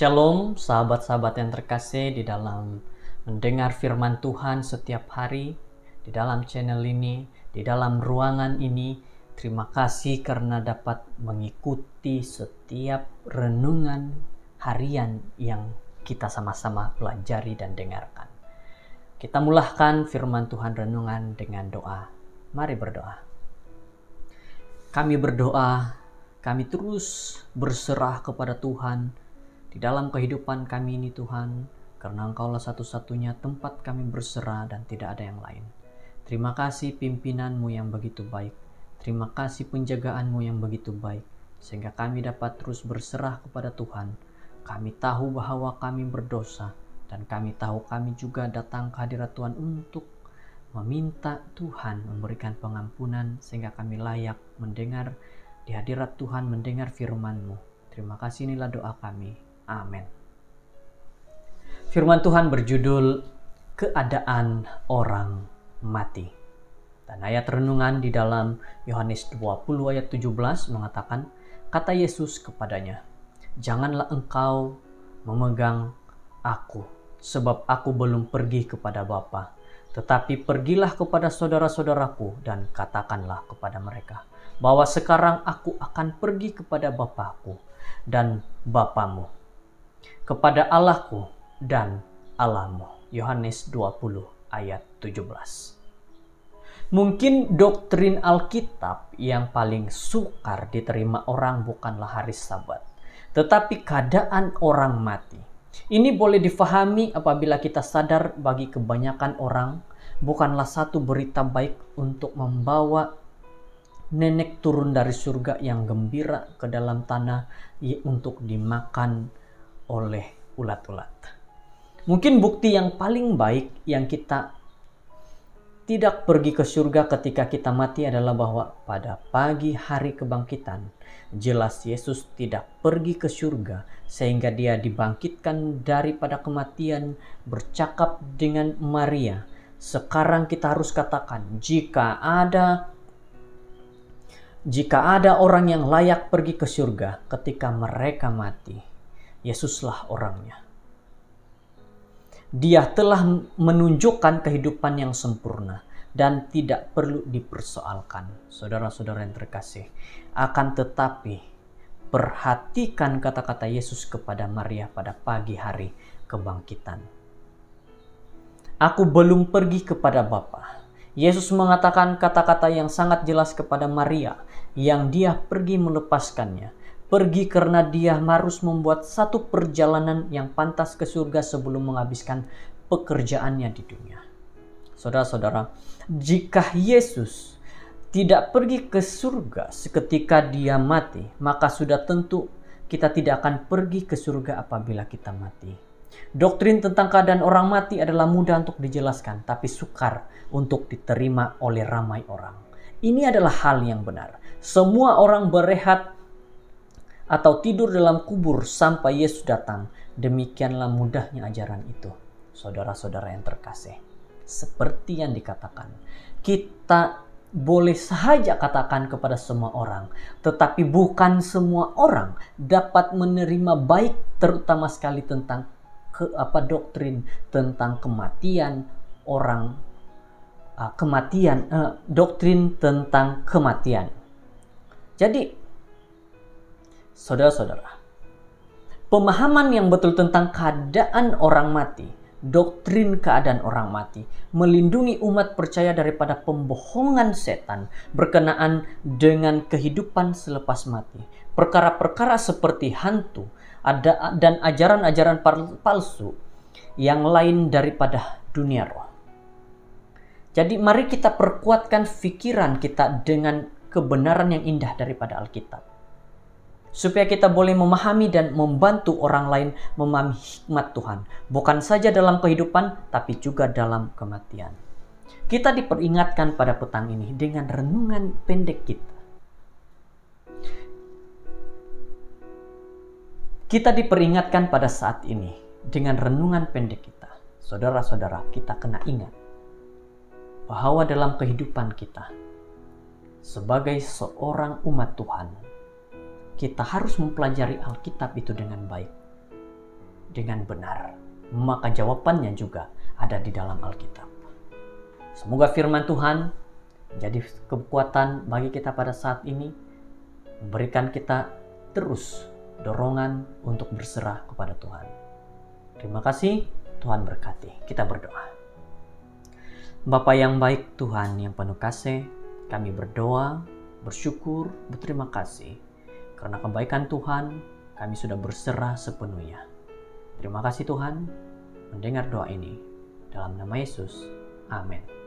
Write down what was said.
Shalom, sahabat-sahabat yang terkasih di dalam mendengar firman Tuhan setiap hari, di dalam channel ini, di dalam ruangan ini. Terima kasih karena dapat mengikuti setiap renungan harian yang kita sama-sama pelajari dan dengarkan. Kita mulahkan firman Tuhan renungan dengan doa. Mari berdoa. Kami berdoa, kami terus berserah kepada Tuhan di dalam kehidupan kami ini Tuhan, karena Engkaulah satu-satunya tempat kami berserah dan tidak ada yang lain. Terima kasih pimpinan-Mu yang begitu baik. Terima kasih penjagaanmu yang begitu baik, sehingga kami dapat terus berserah kepada Tuhan. Kami tahu bahwa kami berdosa, dan kami tahu kami juga datang ke hadirat Tuhan untuk meminta Tuhan memberikan pengampunan, sehingga kami layak mendengar di hadirat Tuhan, mendengar firman-Mu. Terima kasih, inilah doa kami. Amin. Firman Tuhan berjudul Keadaan Orang Mati. Dan ayat renungan di dalam Yohanes 20 ayat 17 mengatakan, kata Yesus kepadanya, janganlah engkau memegang aku, sebab aku belum pergi kepada Bapa. Tetapi pergilah kepada saudara-saudaraku dan katakanlah kepada mereka, bahwa sekarang aku akan pergi kepada Bapakku dan Bapamu, kepada Allahku dan Allahmu. Yohanes 20 ayat 17. Mungkin doktrin Alkitab yang paling sukar diterima orang bukanlah hari Sabat, tetapi keadaan orang mati. Ini boleh difahami apabila kita sadar bagi kebanyakan orang bukanlah satu berita baik untuk membawa nenek turun dari surga yang gembira ke dalam tanah untuk dimakan oleh ulat-ulat. Mungkin bukti yang paling baik yang kita tidak pergi ke surga ketika kita mati adalah bahwa pada pagi hari kebangkitan, jelas Yesus tidak pergi ke surga sehingga dia dibangkitkan daripada kematian, bercakap dengan Maria. Sekarang kita harus katakan, jika ada orang yang layak pergi ke surga ketika mereka mati, Yesuslah orangnya. Dia telah menunjukkan kehidupan yang sempurna dan tidak perlu dipersoalkan. Saudara-saudara yang terkasih, akan tetapi perhatikan kata-kata Yesus kepada Maria pada pagi hari kebangkitan. Aku belum pergi kepada Bapa. Yesus mengatakan kata-kata yang sangat jelas kepada Maria yang dia pergi melepaskannya. Pergi karena dia harus membuat satu perjalanan yang pantas ke surga sebelum menghabiskan pekerjaannya di dunia. Saudara-saudara, jika Yesus tidak pergi ke surga seketika dia mati, maka sudah tentu kita tidak akan pergi ke surga apabila kita mati. Doktrin tentang keadaan orang mati adalah mudah untuk dijelaskan, tapi sukar untuk diterima oleh ramai orang. Ini adalah hal yang benar. Semua orang berehat atau tidur dalam kubur sampai Yesus datang. Demikianlah mudahnya ajaran itu, saudara-saudara yang terkasih. Seperti yang dikatakan, kita boleh saja katakan kepada semua orang, tetapi bukan semua orang dapat menerima baik, terutama sekali tentang doktrin tentang kematian orang, doktrin tentang kematian. Jadi saudara-saudara, pemahaman yang betul tentang keadaan orang mati, doktrin keadaan orang mati, melindungi umat percaya daripada pembohongan setan berkenaan dengan kehidupan selepas mati. Perkara-perkara seperti hantu dan ajaran-ajaran palsu yang lain daripada dunia roh. Jadi mari kita perkuatkan pikiran kita dengan kebenaran yang indah daripada Alkitab, supaya kita boleh memahami dan membantu orang lain memahami hikmat Tuhan, bukan saja dalam kehidupan, tapi juga dalam kematian. Kita diperingatkan pada petang ini dengan renungan pendek kita. Kita diperingatkan pada saat ini dengan renungan pendek kita. Saudara-saudara, kita kena ingat bahwa dalam kehidupan kita, sebagai seorang umat Tuhan, kita harus mempelajari Alkitab itu dengan baik. dengan benar? Maka jawabannya juga ada di dalam Alkitab. Semoga firman Tuhan menjadi kekuatan bagi kita pada saat ini, memberikan kita terus dorongan untuk berserah kepada Tuhan. Terima kasih, Tuhan berkati. Kita berdoa. Bapa yang baik, Tuhan yang penuh kasih, kami berdoa, bersyukur, berterima kasih karena kebaikan Tuhan kami sudah berserah sepenuhnya. Terima kasih Tuhan mendengar doa ini. Dalam nama Yesus, amin.